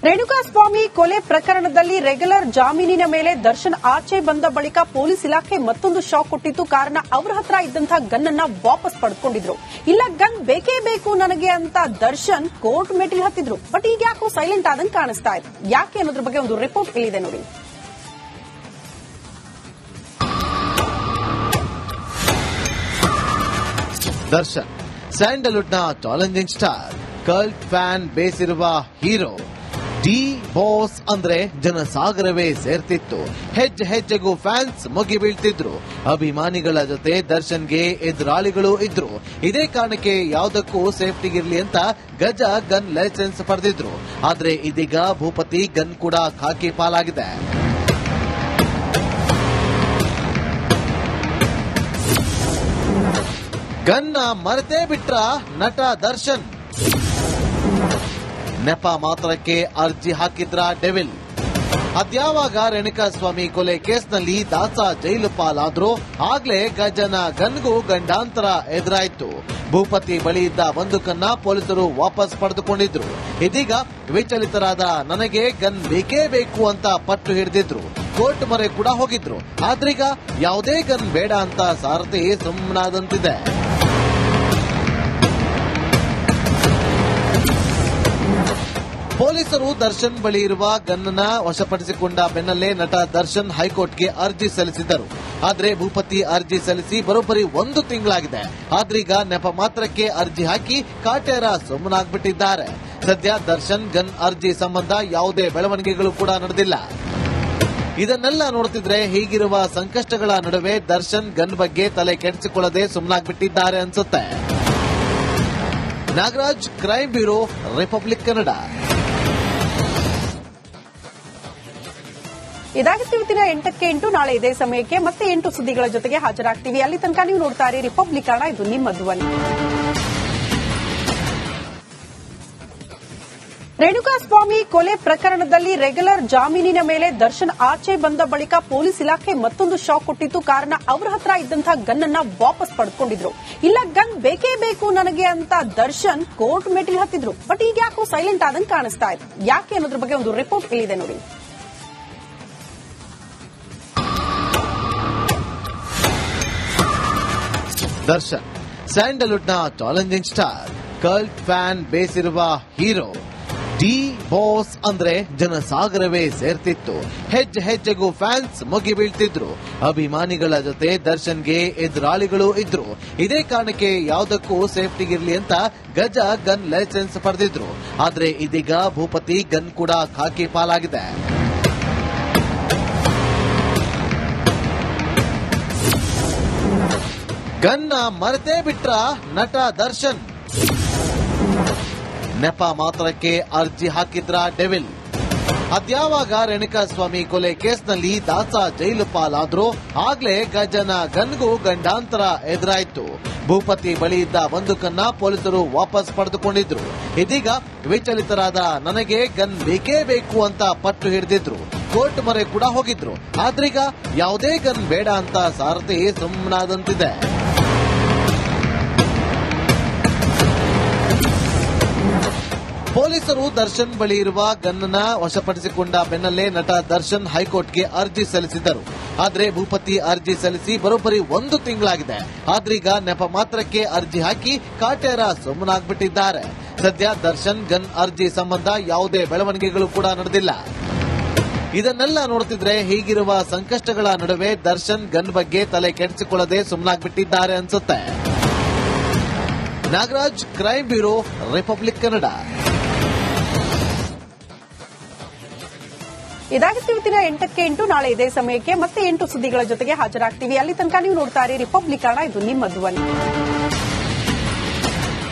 ರೇಣುಕಾಸ್ವಾಮಿ ಕೊಲೆ ಪ್ರಕರಣದಲ್ಲಿ ರೆಗ್ಯುಲರ್ ಜಾಮೀನಿನ ಮೇಲೆ ದರ್ಶನ್ ಆಚೆ ಬಂದ ಬಳಿಕ ಪೊಲೀಸ್ ಇಲಾಖೆ ಮತ್ತೊಂದು ಶಾಕ್ ಕೊಟ್ಟಿತ್ತು. ಕಾರಣ ಅವರ ಹತ್ರ ಇದ್ದಂತಹ ಗನ್ ಅನ್ನ ವಾಪಸ್ ಪಡೆದುಕೊಂಡಿದ್ರು. ಇಲ್ಲ, ಗನ್ ಬೇಕೇ ಬೇಕು ನನಗೆ ಅಂತ ದರ್ಶನ್ ಕೋರ್ಟ್ ಮೆಟ್ಟಿಲು ಹತ್ತಿದ್ರು. ಬಟ್ ಈಗ ಯಾಕೋ ಸೈಲೆಂಟ್ ಆದಂಗೆ ಕಾಣಿಸ್ತಾ ಇದೆ. ಯಾಕೆ ಅನ್ನೋದ್ರ ಬಗ್ಗೆ ಒಂದು ರಿಪೋರ್ಟ್ ಇಲ್ಲಿದೆ ನೋಡಿ. ದರ್ಶನ್ ಸ್ಯಾಂಡಲ್ವುಡ್ನ challenging star, cult fan base ಇರುವ ಹೀರೋ. ಡಿ ಬಾಸ್ ಅಂದ್ರೆ ಜನಸಾಗರವೇ ಸೇರ್ತಿತ್ತು. ಹೆಜ್ಜೆ ಹೆಜ್ಜೆಗೂ ಫ್ಯಾನ್ಸ್ ಮುಗಿ ಬೀಳ್ತಿದ್ರು. ಅಭಿಮಾನಿಗಳ ಜೊತೆ ದರ್ಶನ್ಗೆ ಎದುರಾಳಿಗಳು ಇದ್ರು. ಇದೇ ಕಾರಣಕ್ಕೆ ಯಾವುದಕ್ಕೂ ಸೇಫ್ಟಿಗಿರ್ಲಿ ಅಂತ ಗಜ ಗನ್ ಲೈಸೆನ್ಸ್ ಪಡೆದಿದ್ರು. ಆದ್ರೆ ಇದೀಗ ಭೂಪತಿ ಗನ್ ಕೂಡ ಖಾಕಿ ಪಾಲಾಗಿದೆ. ಗನ್ನ ಮರೆತೇ ಬಿಟ್ರ ನಟ ದರ್ಶನ್. ನೆಪ ಮಾತ್ರಕ್ಕೆ ಅರ್ಜಿ ಹಾಕಿದ್ರ ಡೆವಿಲ್. ಅದ್ಯಾವಾಗ ರೇಣುಕಾಸ್ವಾಮಿ ಕೊಲೆ ಕೇಸ್ನಲ್ಲಿ ದಾಸ ಜೈಲು ಪಾಲಾದ್ರೂ ಆಗ್ಲೇ ಗಜನ ಗನ್ಗೂ ಗಂಡಾಂತರ ಎದುರಾಯ್ತು. ಭೂಪತಿ ಬಳಿ ಇದ್ದ ಬಂದೂಕನ್ನ ಪೊಲೀಸರು ವಾಪಸ್ ಪಡೆದುಕೊಂಡಿದ್ರು. ಇದೀಗ ವಿಚಲಿತರಾದ ನನಗೆ ಗನ್ ಬೇಕೇ ಬೇಕು ಅಂತ ಪಟ್ಟು ಹಿಡಿದಿದ್ರು. ಕೋರ್ಟ್ ಮೊರೆ ಕೂಡ ಹೋಗಿದ್ರು. ಆದ್ರೀಗ ಯಾವುದೇ ಗನ್ ಬೇಡ ಅಂತ ಸಾರಥಿ ಸುಮ್ಮನಾದಂತಿದೆ. ಪೊಲೀಸರು ದರ್ಶನ್ ಬಳಿ ಇರುವ ಗನ್ನ ವಶಪಡಿಸಿಕೊಂಡ ಬೆನ್ನಲ್ಲೇ ನಟ ದರ್ಶನ್ ಹೈಕೋರ್ಟ್ಗೆ ಅರ್ಜಿ ಸಲ್ಲಿಸಿದ್ದರು. ಆದ್ರೆ ಭೂಪತಿ ಅರ್ಜಿ ಸಲ್ಲಿಸಿ ಬರೋಬ್ಬರಿ 1 ತಿಂಗಳಾಗಿದೆ. ಆದ್ರೀಗ ನೆಪ ಮಾತ್ರಕ್ಕೆ ಅರ್ಜಿ ಹಾಕಿ ಕಾಟೇರ ಸುಮ್ಮನಾಗ್ಬಿಟ್ಟಿದ್ದಾರೆ. ಸದ್ಯ ದರ್ಶನ್ ಗನ್ ಅರ್ಜಿ ಸಂಬಂಧ ಯಾವುದೇ ಬೆಳವಣಿಗೆಗಳು ಕೂಡ ನಡೆದಿಲ್ಲ. ಇದನ್ನೆಲ್ಲ ನೋಡ್ತಿದ್ರೆ ಹೀಗಿರುವ ಸಂಕಷ್ಟಗಳ ನಡುವೆ ದರ್ಶನ್ ಗನ್ ಬಗ್ಗೆ ತಲೆ ಕೆಡಿಸಿಕೊಳ್ಳದೆ ಸುಮ್ಮನಾಗ್ಬಿಟ್ಟಿದ್ದಾರೆ ಅನ್ಸುತ್ತೆ. Nagaraj, crime bureau, republic Kannada. ಇದಾಗಿತ್ತು ಇವತ್ತಿನ 8ಕ್ಕೆ 8. ನಾಳೆ ಇದೇ ಸಮಯಕ್ಕೆ ಮತ್ತೆ 8 ಸುದ್ದಿಗಳ ಜೊತೆಗೆ ಹಾಜರಾಗ್ತೀವಿ. ಅಲ್ಲಿ ತನಕ ನೀವು ನೋಡ್ತಾ ಇರಿ ರಿಪಬ್ಲಿಕ್ ಕನ್ನಡ. ಇದು ನಿಮ್ಮ ಧ್ವನಿ. ರೇಣುಕಾಸ್ವಾಮಿ ಕೊಲೆ ಪ್ರಕರಣದಲ್ಲಿ ರೆಗ್ಯುಲರ್ ಜಾಮೀನಿನ ಮೇಲೆ ದರ್ಶನ್ ಆಚೆ ಬಂದ ಬಳಿಕ ಪೊಲೀಸ್ ಇಲಾಖೆ ಮತ್ತೊಂದು ಶಾಕ್ ಕೊಟ್ಟಿತ್ತು. ಕಾರಣ ಅವರ ಹತ್ರ ಇದ್ದಂತಹ ಗನ್ ಅನ್ನ ವಾಪಸ್ ಪಡೆದುಕೊಂಡಿದ್ರು. ಇಲ್ಲ, ಗನ್ ಬೇಕೇ ಬೇಕು ನನಗೆ ಅಂತ ದರ್ಶನ್ ಕೋರ್ಟ್ ಮೆಟ್ಟಿಲು ಹತ್ತಿದ್ರು. ಬಟ್ ಈಗ ಯಾಕೋ ಸೈಲೆಂಟ್ ಆದಂಗೆ ಕಾಣಿಸ್ತಾ ಇದೆ. ಯಾಕೆ ಅನ್ನೋದ್ರ ಬಗ್ಗೆ ಒಂದು ರಿಪೋರ್ಟ್ ಇಲ್ಲಿದೆ ನೋಡಿ. ದರ್ಶನ್ ಸ್ಯಾಂಡಲ್ವುಡ್ನ challenging star, cult fan base ಇರುವ ಹೀರೋ. ಡಿ ಬಾಸ್ ಅಂದ್ರೆ ಜನಸಾಗರವೇ ಸೇರ್ತಿತ್ತು. ಹೆಜ್ಜೆ ಹೆಜ್ಜೆಗೂ ಫ್ಯಾನ್ಸ್ ಮುಗಿ ಬೀಳ್ತಿದ್ರು. ಅಭಿಮಾನಿಗಳ ಜೊತೆ ದರ್ಶನ್ಗೆ ಎದುರಾಳಿಗಳು ಇದ್ರು. ಇದೇ ಕಾರಣಕ್ಕೆ ಯಾವುದಕ್ಕೂ ಸೇಫ್ಟಿಗಿರ್ಲಿ ಅಂತ ಗಜ ಗನ್ ಲೈಸೆನ್ಸ್ ಪಡೆದಿದ್ರು. ಆದ್ರೆ ಇದೀಗ ಭೂಪತಿ ಗನ್ ಕೂಡ ಖಾಕಿ ಪಾಲಾಗಿದೆ. ಗನ್ನ ಮರೆತೇ ಬಿಟ್ರ ನಟ ದರ್ಶನ್. ನೆಪ ಮಾತ್ರಕ್ಕೆ ಅರ್ಜಿ ಹಾಕಿದ್ರ ಡೆವಿಲ್. ಅದ್ಯಾವಾಗ ರೇಣುಕಾಸ್ವಾಮಿ ಕೊಲೆ ಕೇಸ್ನಲ್ಲಿ ದಾಸ ಜೈಲು ಪಾಲಾದ್ರೂ ಆಗ್ಲೇ ಗಜನ ಗನ್ಗೂ ಗಂಡಾಂತರ ಎದುರಾಯ್ತು. ಭೂಪತಿ ಬಳಿ ಇದ್ದ ಬಂದೂಕನ್ನ ಪೊಲೀಸರು ವಾಪಸ್ ಪಡೆದುಕೊಂಡಿದ್ರು. ಇದೀಗ ವಿಚಲಿತರಾದ ನನಗೆ ಗನ್ ಬೇಕೇ ಬೇಕು ಅಂತ ಪಟ್ಟು ಹಿಡಿದಿದ್ರು. ಕೋರ್ಟ್ ಮೊರೆ ಕೂಡ ಹೋಗಿದ್ರು. ಆದ್ರೀಗ ಯಾವುದೇ ಗನ್ ಬೇಡ ಅಂತ ಸಾರಥಿ ಸುಮ್ಮನಾದಂತಿದೆ. ಪೊಲೀಸರು ದರ್ಶನ್ ಬಳಿ ಇರುವ ಗನ್ನ ವಶಪಡಿಸಿಕೊಂಡ ಬೆನ್ನಲ್ಲೇ ನಟ ದರ್ಶನ್ ಹೈಕೋರ್ಟ್ಗೆ ಅರ್ಜಿ ಸಲ್ಲಿಸಿದ್ದರು. ಆದ್ರೆ ಭೂಪತಿ ಅರ್ಜಿ ಸಲ್ಲಿಸಿ ಬರೋಬ್ಬರಿ 1 ತಿಂಗಳಾಗಿದೆ. ಆದ್ರೀಗ ನೆಪ ಮಾತ್ರಕ್ಕೆ ಅರ್ಜಿ ಹಾಕಿ ಕಾಟೇರ ಸುಮ್ಮನಾಗ್ಬಿಟ್ಟಿದ್ದಾರೆ. ಸದ್ಯ ದರ್ಶನ್ ಗನ್ ಅರ್ಜಿ ಸಂಬಂಧ ಯಾವುದೇ ಬೆಳವಣಿಗೆಗಳು ಕೂಡ ನಡೆದಿಲ್ಲ. ಇದನ್ನೆಲ್ಲ ನೋಡ್ತಿದ್ರೆ ಹೀಗಿರುವ ಸಂಕಷ್ಟಗಳ ನಡುವೆ ದರ್ಶನ್ ಗನ್ ಬಗ್ಗೆ ತಲೆ ಕೆಡಿಸಿಕೊಳ್ಳದೆ ಸುಮ್ಮನಾಗ್ಬಿಟ್ಟಿದ್ದಾರೆ ಅನ್ಸುತ್ತೆ. Nagaraj, crime bureau, republic Kannada. ಇದಾಗಿತ್ತು ಇವತ್ತಿನ 8ಕ್ಕೆ 8. ನಾಳೆ ಇದೇ ಸಮಯಕ್ಕೆ ಮತ್ತೆ 8 ಸುದ್ದಿಗಳ ಜೊತೆಗೆ ಹಾಜರಾಗ್ತೀವಿ. ಅಲ್ಲಿ ತನಕ ನೀವು ನೋಡ್ತಾ ಇರಿ ರಿಪಬ್ಲಿಕ್ ಕನ್ನಡ. ಇದು ನಿಮ್ಮ ಧ್ವನಿ.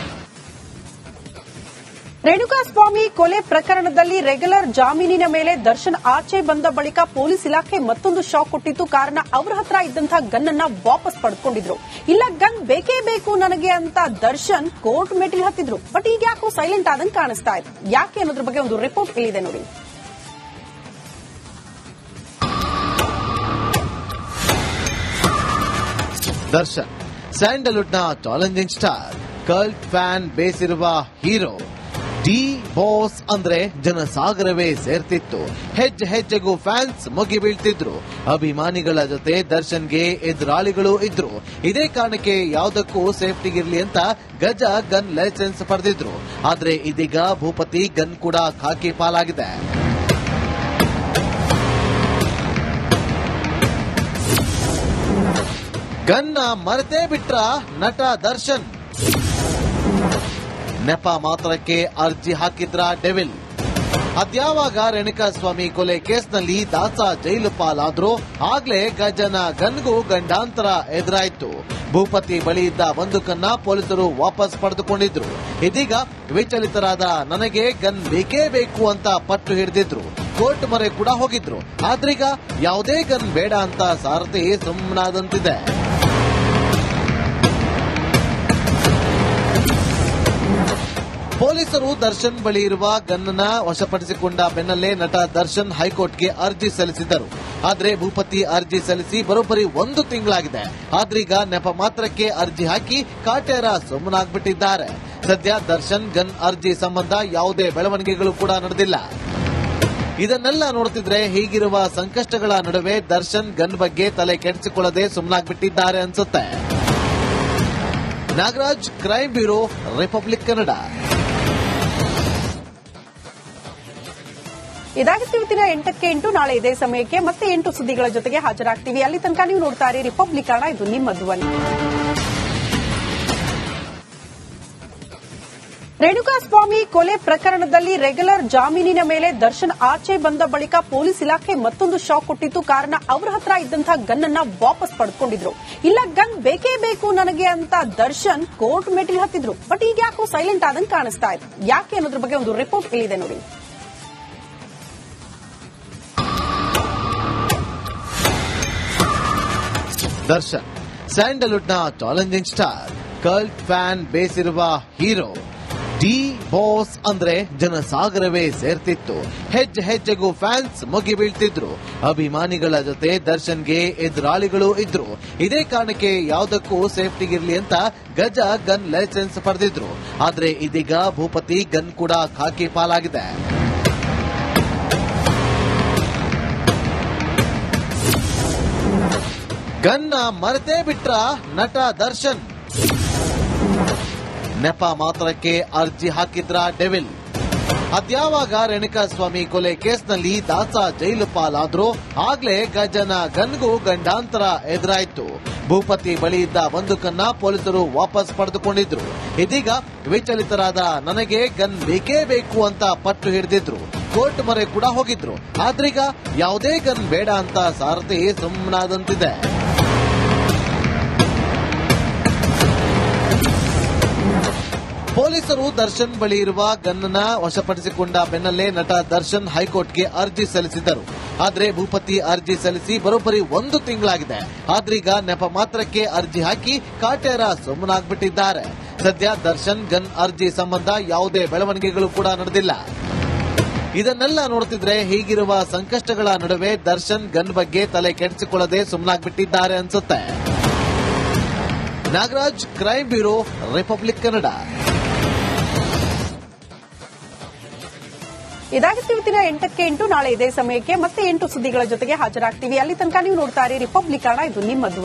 ರೇಣುಕಾಸ್ವಾಮಿ ಕೊಲೆ ಪ್ರಕರಣದಲ್ಲಿ ರೆಗ್ಯುಲರ್ ಜಾಮೀನಿನ ಮೇಲೆ ದರ್ಶನ್ ಆಚೆ ಬಂದ ಬಳಿಕ ಪೊಲೀಸ್ ಇಲಾಖೆ ಮತ್ತೊಂದು ಶಾಕ್ ಕೊಟ್ಟಿತ್ತು. ಕಾರಣ ಅವರ ಹತ್ರ ಇದ್ದಂತಹ ಗನ್ ಅನ್ನ ವಾಪಸ್ ಪಡೆದುಕೊಂಡಿದ್ರು. ಇಲ್ಲ, ಗನ್ ಬೇಕೇ ಬೇಕು ನನಗೆ ಅಂತ ದರ್ಶನ್ ಕೋರ್ಟ್ ಮೆಟ್ಟಿಲು ಹತ್ತಿದ್ರು. ಬಟ್ ಈಗ ಯಾಕೋ ಸೈಲೆಂಟ್ ಆದಂಗೆ ಕಾಣಿಸ್ತಾ ಇದೆ. ಯಾಕೆ ಅನ್ನೋದ್ರ ಬಗ್ಗೆ ಒಂದು ರಿಪೋರ್ಟ್ ಇಲ್ಲಿದೆ ನೋಡಿ. ದರ್ಶನ್ ಸ್ಯಾಂಡಲ್ವುಡ್ನ challenging star, cult fan base ಇರುವ ಹೀರೋ. ಡಿ ಬಾಸ್ ಅಂದ್ರೆ ಜನಸಾಗರವೇ ಸೇರ್ತಿತ್ತು. ಹೆಜ್ಜೆ ಹೆಜ್ಜೆಗೂ ಫ್ಯಾನ್ಸ್ ಮುಗಿ ಬೀಳ್ತಿದ್ರು. ಅಭಿಮಾನಿಗಳ ಜೊತೆ ದರ್ಶನ್ಗೆ ಎದುರಾಳಿಗಳು ಇದ್ರು. ಇದೇ ಕಾರಣಕ್ಕೆ ಯಾವುದಕ್ಕೂ ಸೇಫ್ಟಿಗಿರ್ಲಿ ಅಂತ ಗಜ ಗನ್ ಲೈಸೆನ್ಸ್ ಪಡೆದಿದ್ರು. ಆದ್ರೆ ಇದೀಗ ಭೂಪತಿ ಗನ್ ಕೂಡ ಖಾಕಿ ಪಾಲಾಗಿದೆ. ಗನ್ನ ಮರೆತೇ ಬಿಟ್ರ ನಟ ದರ್ಶನ್. ನೆಪ ಮಾತ್ರಕ್ಕೆ ಅರ್ಜಿ ಹಾಕಿದ್ರ ಡೆವಿಲ್. ಅದ್ಯಾವಾಗ ರೇಣುಕಾಸ್ವಾಮಿ ಕೊಲೆ ಕೇಸ್ನಲ್ಲಿ ದಾಸ ಜೈಲು ಪಾಲಾದ್ರೂ ಆಗ್ಲೇ ಗಜನ ಗನ್ಗೂ ಗಂಡಾಂತರ ಎದುರಾಯ್ತು. ಭೂಪತಿ ಬಳಿ ಇದ್ದ ಬಂದೂಕನ್ನ ಪೊಲೀಸರು ವಾಪಸ್ ಪಡೆದುಕೊಂಡಿದ್ರು. ಇದೀಗ ವಿಚಲಿತರಾದ ನನಗೆ ಗನ್ ಬೇಕೇ ಬೇಕು ಅಂತ ಪಟ್ಟು ಹಿಡಿದಿದ್ರು. ಕೋರ್ಟ್ ಮೊರೆ ಕೂಡ ಹೋಗಿದ್ರು. ಆದ್ರೀಗ ಯಾವುದೇ ಗನ್ ಬೇಡ ಅಂತ ಸಾರಥಿ ಸುಮ್ಮನಾದಂತಿದೆ. ಪೊಲೀಸರು ದರ್ಶನ್ ಬಳಿ ಇರುವ ಗನ್ನ ವಶಪಡಿಸಿಕೊಂಡ ಬೆನ್ನಲ್ಲೇ ನಟ ದರ್ಶನ್ ಹೈಕೋರ್ಟ್ಗೆ ಅರ್ಜಿ ಸಲ್ಲಿಸಿದ್ದರು. ಆದ್ರೆ ಭೂಪತಿ ಅರ್ಜಿ ಸಲ್ಲಿಸಿ ಬರೋಬ್ಬರಿ 1 ತಿಂಗಳಾಗಿದೆ. ಆದ್ರೀಗ ನೆಪ ಮಾತ್ರಕ್ಕೆ ಅರ್ಜಿ ಹಾಕಿ ಕಾಟೇರ ಸುಮ್ಮನಾಗ್ಬಿಟ್ಟಿದ್ದಾರೆ. ಸದ್ಯ ದರ್ಶನ್ ಗನ್ ಅರ್ಜಿ ಸಂಬಂಧ ಯಾವುದೇ ಬೆಳವಣಿಗೆಗಳು ಕೂಡ ನಡೆದಿಲ್ಲ. ಇದನ್ನೆಲ್ಲ ನೋಡ್ತಿದ್ರೆ ಹೀಗಿರುವ ಸಂಕಷ್ಟಗಳ ನಡುವೆ ದರ್ಶನ್ ಗನ್ ಬಗ್ಗೆ ತಲೆ ಕೆಡಿಸಿಕೊಳ್ಳದೆ ಸುಮ್ಮನಾಗ್ಬಿಟ್ಟಿದ್ದಾರೆ ಅನ್ಸುತ್ತೆ. Nagaraj, crime bureau, republic Kannada. ಇದಾಗಿತ್ತು ಇವತ್ತಿನ 8ಕ್ಕೆ 8. ನಾಳೆ ಇದೇ ಸಮಯಕ್ಕೆ ಮತ್ತೆ 8 ಸುದ್ದಿಗಳ ಜೊತೆಗೆ ಹಾಜರಾಗ್ತೀವಿ. ಅಲ್ಲಿ ತನಕ ನೀವು ನೋಡ್ತಾ ಇರಿ ರಿಪಬ್ಲಿಕ್ ಕನ್ನಡ. ಇದು ನಿಮ್ಮ ಧ್ವನಿ. ರೇಣುಕಾಸ್ವಾಮಿ ಕೊಲೆ ಪ್ರಕರಣದಲ್ಲಿ ರೆಗ್ಯುಲರ್ ಜಾಮೀನಿನ ಮೇಲೆ ದರ್ಶನ್ ಆಚೆ ಬಂದ ಬಳಿಕ ಪೊಲೀಸ್ ಇಲಾಖೆ ಮತ್ತೊಂದು ಶಾಕ್ ಕೊಟ್ಟಿತ್ತು. ಕಾರಣ ಅವರ ಹತ್ರ ಇದ್ದಂತಹ ಗನ್ ಅನ್ನ ವಾಪಸ್ ಪಡೆದುಕೊಂಡಿದ್ರು. ಇಲ್ಲ, ಗನ್ ಬೇಕೇ ಬೇಕು ನನಗೆ ಅಂತ ದರ್ಶನ್ ಕೋರ್ಟ್ ಮೆಟ್ಟಿಲು ಹತ್ತಿದ್ರು. ಬಟ್ ಈಗ ಯಾಕೋ ಸೈಲೆಂಟ್ ಆದಂಗೆ ಕಾಣಿಸ್ತಾ ಇದೆ. ಯಾಕೆ ಅನ್ನೋದ್ರ ಬಗ್ಗೆ ಒಂದು ರಿಪೋರ್ಟ್ ಇಲ್ಲಿದೆ ನೋಡಿ. ದರ್ಶನ್ ಸ್ಯಾಂಡಲ್ವುಡ್ನ challenging star, cult fan base ಇರುವ ಹೀರೋ. ಡಿ ಬಾಸ್ ಅಂದ್ರೆ ಜನಸಾಗರವೇ ಸೇರ್ತಿತ್ತು. ಹೆಜ್ಜೆ ಹೆಜ್ಜೆಗೂ ಫ್ಯಾನ್ಸ್ ಮುಗಿ ಬೀಳ್ತಿದ್ರು. ಅಭಿಮಾನಿಗಳ ಜೊತೆ ದರ್ಶನ್ಗೆ ಎದುರಾಳಿಗಳು ಇದ್ರು. ಇದೇ ಕಾರಣಕ್ಕೆ ಯಾವುದಕ್ಕೂ ಸೇಫ್ಟಿಗಿರ್ಲಿ ಅಂತ ಗಜ ಗನ್ ಲೈಸೆನ್ಸ್ ಪಡೆದಿದ್ರು. ಆದ್ರೆ ಇದೀಗ ಭೂಪತಿ ಗನ್ ಕೂಡ ಖಾಕಿ ಪಾಲಾಗಿದೆ. ಗನ್ನ ಮರೆತೇ ಬಿಟ್ರ ನಟ ದರ್ಶನ್. ನೆಪ ಮಾತ್ರಕ್ಕೆ ಅರ್ಜಿ ಹಾಕಿದ್ರ ಡೆವಿಲ್. ಅದ್ಯಾವಾಗ ರೇಣುಕಾಸ್ವಾಮಿ ಕೊಲೆ ಕೇಸ್ನಲ್ಲಿ ದಾಸ ಜೈಲು ಪಾಲಾದ್ರೂ ಆಗ್ಲೇ ಗಜನ ಗನ್ಗೂ ಗಂಡಾಂತರ ಎದುರಾಯ್ತು. ಭೂಪತಿ ಬಳಿ ಇದ್ದ ಬಂದೂಕನ್ನ ಪೊಲೀಸರು ವಾಪಸ್ ಪಡೆದುಕೊಂಡಿದ್ರು. ಇದೀಗ ವಿಚಲಿತರಾದ ನನಗೆ ಗನ್ ಬೇಕೇ ಬೇಕು ಅಂತ ಪಟ್ಟು ಹಿಡಿದಿದ್ರು. ಕೋರ್ಟ್ ಮೊರೆ ಕೂಡ ಹೋಗಿದ್ರು. ಆದ್ರೀಗ ಯಾವುದೇ ಗನ್ ಬೇಡ ಅಂತ ಸಾರಥಿ ಸುಮ್ಮನಾದಂತಿದೆ. ಪೊಲೀಸರು ದರ್ಶನ್ ಬಳಿ ಇರುವ ಗನ್ನ ವಶಪಡಿಸಿಕೊಂಡ ಬೆನ್ನಲ್ಲೇ ನಟ ದರ್ಶನ್ ಹೈಕೋರ್ಟ್ಗೆ ಅರ್ಜಿ ಸಲ್ಲಿಸಿದ್ದರು. ಆದ್ರೆ ಭೂಪತಿ ಅರ್ಜಿ ಸಲ್ಲಿಸಿ ಬರೋಬ್ಬರಿ 1 ತಿಂಗಳಾಗಿದೆ. ಆದ್ರೀಗ ನೆಪ ಮಾತ್ರಕ್ಕೆ ಅರ್ಜಿ ಹಾಕಿ ಕಾಟೇರ ಸುಮ್ಮನಾಗ್ಬಿಟ್ಟಿದ್ದಾರೆ. ಸದ್ಯ ದರ್ಶನ್ ಗನ್ ಅರ್ಜಿ ಸಂಬಂಧ ಯಾವುದೇ ಬೆಳವಣಿಗೆಗಳು ಕೂಡ ನಡೆದಿಲ್ಲ. ಇದನ್ನೆಲ್ಲ ನೋಡ್ತಿದ್ರೆ ಹೀಗಿರುವ ಸಂಕಷ್ಟಗಳ ನಡುವೆ ದರ್ಶನ್ ಗನ್ ಬಗ್ಗೆ ತಲೆ ಕೆಡಿಸಿಕೊಳ್ಳದೆ ಸುಮ್ಮನಾಗ್ಬಿಟ್ಟಿದ್ದಾರೆ ಅನ್ಸುತ್ತೆ. Nagaraj, crime bureau, republic Kannada. ಇದಾಗಿತ್ತು ಇವತ್ತಿನ 8ಕ್ಕೆ 8. ನಾಳೆ ಇದೇ ಸಮಯಕ್ಕೆ ಮತ್ತೆ 8 ಸುದ್ದಿಗಳ ಜೊತೆಗೆ ಹಾಜರಾಗ್ತೀವಿ. ಅಲ್ಲಿ ತನಕ ನೀವು ನೋಡ್ತಾ ಇರಿ ರಿಪಬ್ಲಿಕ್ ಕನ್ನಡ. ಇದು ನಿಮ್ಮ ಧ್ವನಿ.